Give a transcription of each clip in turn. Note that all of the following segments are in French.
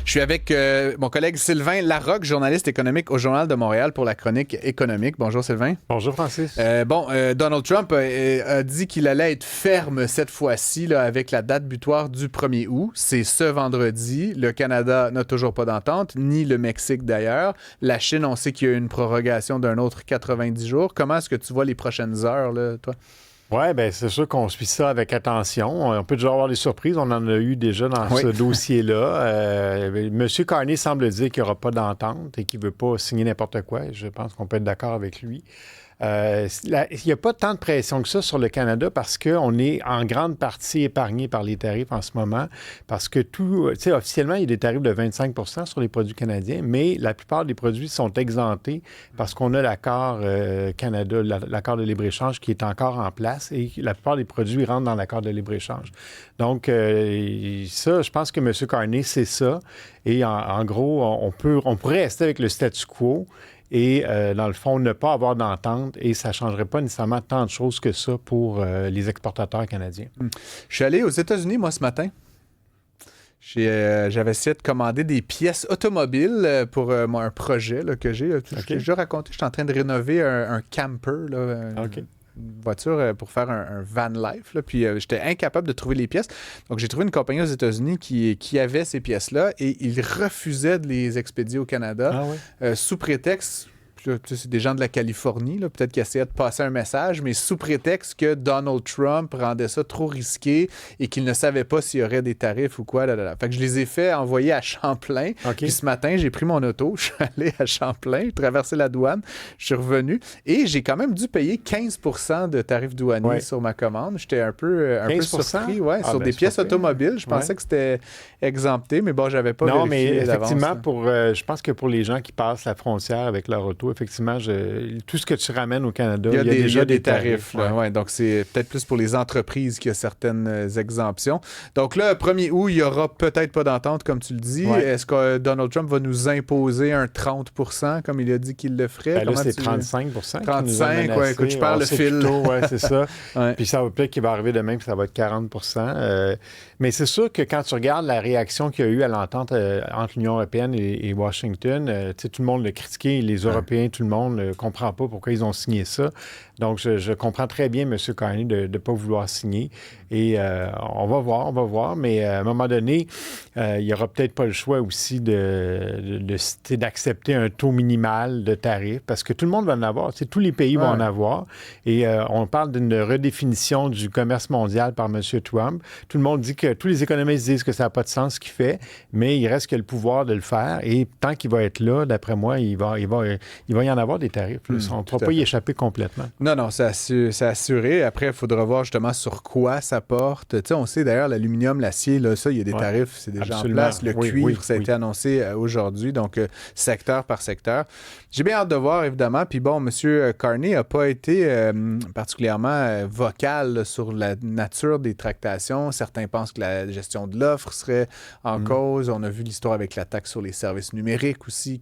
Je suis avec mon collègue Sylvain Larocque, journaliste économique au Journal de Montréal pour la chronique économique. Bonjour Sylvain. Bonjour Francis. Donald Trump a dit qu'il allait être ferme cette fois-ci là, avec la date butoir du 1er août. C'est ce vendredi. Le Canada n'a toujours pas d'entente, ni le Mexique d'ailleurs. La Chine, on sait qu'il y a une prorogation d'un autre 90 jours. Comment est-ce que tu vois les prochaines heures, là, toi? Oui, bien, c'est sûr qu'on suit ça avec attention. On peut toujours avoir des surprises. On en a eu déjà dans ce dossier-là. M. Carney semble dire qu'il n'y aura pas d'entente et qu'il ne veut pas signer n'importe quoi. Je pense qu'on peut être d'accord avec lui. Il n'y a pas tant de pression que ça sur le Canada parce qu'on est en grande partie épargné par les tarifs en ce moment. Parce que officiellement, il y a des tarifs de 25 % sur les produits canadiens, mais la plupart des produits sont exemptés parce qu'on a l'accord Canada, l'accord de libre-échange qui est encore en place et la plupart des produits rentrent dans l'accord de libre-échange. Donc, ça, je pense que M. Carney, c'est ça. Et en gros, on pourrait rester avec le statu quo. Et dans le fond, ne pas avoir d'entente et ça ne changerait pas nécessairement tant de choses que ça pour les exportateurs canadiens. Je suis allé aux États-Unis, moi, ce matin. J'avais essayé de commander des pièces automobiles pour un projet là, que j'ai. Je t'ai déjà raconté, je suis en train de rénover un camper. Là, une voiture pour faire un van life. Là, puis j'étais incapable de trouver les pièces. Donc, j'ai trouvé une compagnie aux États-Unis qui avait ces pièces-là et ils refusaient de les expédier au Canada sous prétexte... C'est des gens de la Californie, là, peut-être qui essayaient de passer un message, mais sous prétexte que Donald Trump rendait ça trop risqué et qu'il ne savait pas s'il y aurait des tarifs ou quoi. Fait que je les ai fait envoyer à Champlain. Puis ce matin, j'ai pris mon auto, je suis allé à Champlain, j'ai traversé la douane, je suis revenu et j'ai quand même dû payer 15 % de tarifs douaniers sur ma commande. J'étais un peu surpris sur des pièces automobiles. Je pensais que c'était exempté, mais bon, j'avais pas vérifié. Non, mais effectivement, je pense que pour les gens qui passent la frontière avec leur auto, effectivement, tout ce que tu ramènes au Canada, il y a déjà des tarifs. Donc, c'est peut-être plus pour les entreprises qu'il y a certaines exemptions. Donc là, 1er août, il n'y aura peut-être pas d'entente, comme tu le dis. Est-ce que Donald Trump va nous imposer un 30 % comme il a dit qu'il le ferait? Là, c'est 35 % 35 écoute, je perds le fil. C'est ça. Puis ça va peut-être qu'il va arriver demain, puis ça va être 40 % mais c'est sûr que quand tu regardes la réaction qu'il y a eu à l'entente entre l'Union européenne et Washington, tout le monde l'a critiqué, les Européens, tout le monde ne comprend pas pourquoi ils ont signé ça. Donc, je comprends très bien M. Carney de ne pas vouloir signer. Et on va voir. Mais à un moment donné, il n'y aura peut-être pas le choix aussi d'accepter un taux minimal de tarifs parce que tout le monde va en avoir. Tous les pays vont en avoir. Et on parle d'une redéfinition du commerce mondial par M. Trump. Tout le monde dit que tous les économistes disent que ça n'a pas de sens ce qu'il fait, mais il reste que le pouvoir de le faire. Et tant qu'il va être là, d'après moi, il va y en avoir des tarifs. On ne pourra pas y échapper complètement. Non, c'est assuré. Après, il faudra voir justement sur quoi ça porte. Tu sais, on sait d'ailleurs l'aluminium, l'acier, là, ça, il y a des tarifs, c'est déjà en place. Le cuivre, ça a été annoncé aujourd'hui, donc secteur par secteur. J'ai bien hâte de voir, évidemment. Puis bon, M. Carney n'a pas été particulièrement vocal là, sur la nature des tractations. Certains pensent que la gestion de l'offre serait en cause. On a vu l'histoire avec la taxe sur les services numériques aussi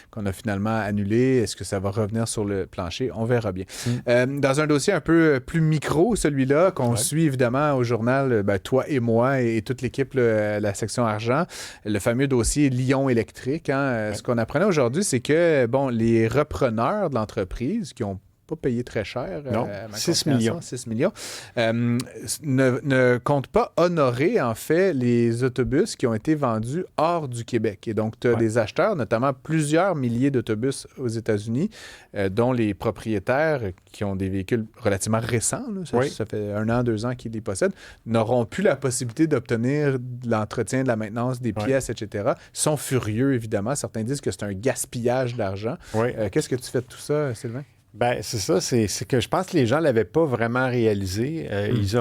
qu'on a finalement annulée. Est-ce que ça va revenir sur le plancher? On verra bien. Dans un dossier un peu plus micro, celui-là, qu'on suit évidemment au journal, toi et moi et toute l'équipe, la section argent, le fameux dossier Lion électrique. Ce qu'on apprenait aujourd'hui, c'est que les repreneurs de l'entreprise qui ont pas payé très cher. Non, 6 millions. 6 millions. Ne compte pas honorer, en fait, les autobus qui ont été vendus hors du Québec. Et donc, tu as des acheteurs, notamment plusieurs milliers d'autobus aux États-Unis, dont les propriétaires qui ont des véhicules relativement récents, là, ça fait 1 an, 2 ans qu'ils les possèdent, n'auront plus la possibilité d'obtenir de l'entretien, de la maintenance, des pièces, etc. Ils sont furieux, évidemment. Certains disent que c'est un gaspillage d'argent. Qu'est-ce que tu fais de tout ça, Sylvain? Bien, c'est ça. C'est que je pense que les gens ne l'avaient pas vraiment réalisé. Ils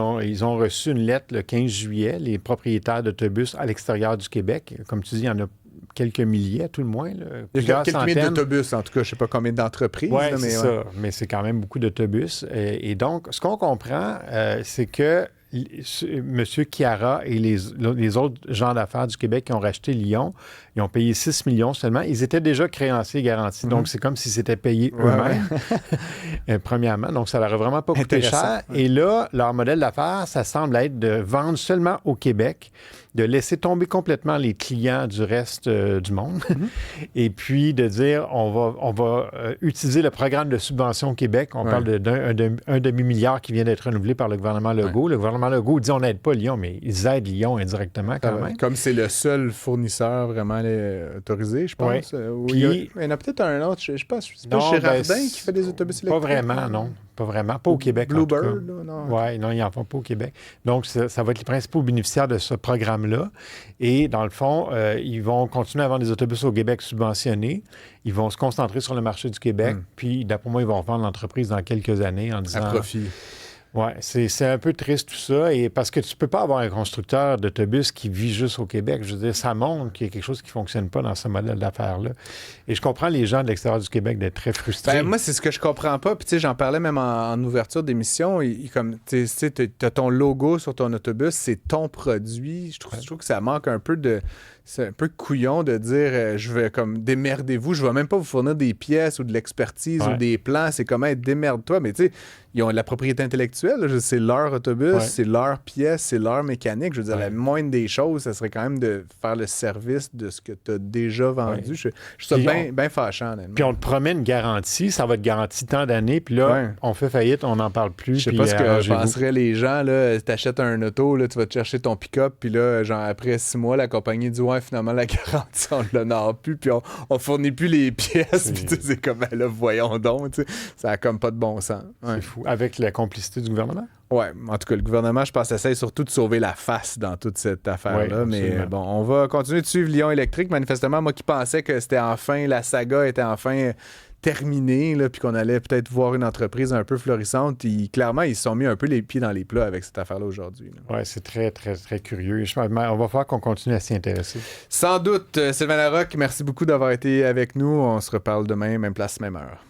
ont reçu une lettre le 15 juillet, les propriétaires d'autobus à l'extérieur du Québec. Comme tu dis, il y en a quelques milliers, à tout le moins. Là, il y a quelques milliers d'autobus, en tout cas. Je ne sais pas combien d'entreprises. Oui, c'est ça. Mais c'est quand même beaucoup d'autobus. Et donc, ce qu'on comprend, c'est que M. Chiara et les autres gens d'affaires du Québec qui ont racheté Lyon, ils ont payé 6 millions seulement. Ils étaient déjà créanciers garantis. Donc, c'est comme s'ils s'étaient payés eux-mêmes, premièrement. Donc, ça leur a vraiment pas coûté cher. Et là, leur modèle d'affaires, ça semble être de vendre seulement au Québec, de laisser tomber complètement les clients du reste du monde et puis de dire on va utiliser le programme de subvention au Québec. On parle d'un demi-milliard qui vient d'être renouvelé par le gouvernement Legault. Le gouvernement Legault dit on n'aide pas Lyon, mais ils aident Lyon indirectement quand même. Comme c'est le seul fournisseur vraiment autorisé, je pense. Puis, il y en a peut-être un autre, je sais pas, c'est pas Gérardin qui fait des autobus électriques? Pas vraiment, non. Pas vraiment. Pas au Québec, Bluebird, en tout cas. là, non? Oui, non, ils n'en font pas au Québec. Donc, ça va être les principaux bénéficiaires de ce programme-là. Et dans le fond, ils vont continuer à vendre des autobus au Québec subventionnés. Ils vont se concentrer sur le marché du Québec. Puis, d'après moi, ils vont revendre l'entreprise dans quelques années en disant... À profit. Oui, c'est un peu triste tout ça, et parce que tu peux pas avoir un constructeur d'autobus qui vit juste au Québec. Je veux dire, ça montre qu'il y a quelque chose qui fonctionne pas dans ce modèle d'affaires-là. Et je comprends les gens de l'extérieur du Québec d'être très frustrés. Moi, c'est ce que je comprends pas. Puis, tu sais, j'en parlais même en ouverture d'émission. Comme, tu sais, t'as ton logo sur ton autobus, c'est ton produit. Je trouve que ça manque un peu de... C'est un peu couillon de dire je vais comme démerdez-vous, je vais même pas vous fournir des pièces ou de l'expertise ou des plans, c'est comme démerde-toi. Mais tu sais, ils ont la propriété intellectuelle, là, c'est leur autobus, c'est leur pièce, c'est leur mécanique. Je veux dire, la moindre des choses, ça serait quand même de faire le service de ce que tu as déjà vendu. Je trouve ça bien fâchant, honnêtement. Puis on te promet une garantie, ça va être garanti tant d'années, puis là, on fait faillite, on n'en parle plus. Je sais pas ce que penseraient les gens, là, t'achètes un auto, là, tu vas te chercher ton pick-up, puis là, genre après 6 mois, la compagnie dit finalement la garantie, on l'honore plus, puis on fournit plus les pièces, puis tu sais, c'est comme, là, voyons donc, tu sais, ça a comme pas de bon sens. C'est fou. Avec la complicité du gouvernement? Oui, en tout cas, le gouvernement, je pense, essaie surtout de sauver la face dans toute cette affaire-là, mais bon, on va continuer de suivre Lyon Électrique. Manifestement, moi qui pensais que c'était enfin, la saga était enfin terminée, là, puis qu'on allait peut-être voir une entreprise un peu florissante. Clairement, ils se sont mis un peu les pieds dans les plats avec cette affaire-là aujourd'hui. Oui, c'est très, très, très curieux. On va falloir qu'on continue à s'y intéresser. Sans doute. Sylvain Larocque, merci beaucoup d'avoir été avec nous. On se reparle demain, même place, même heure.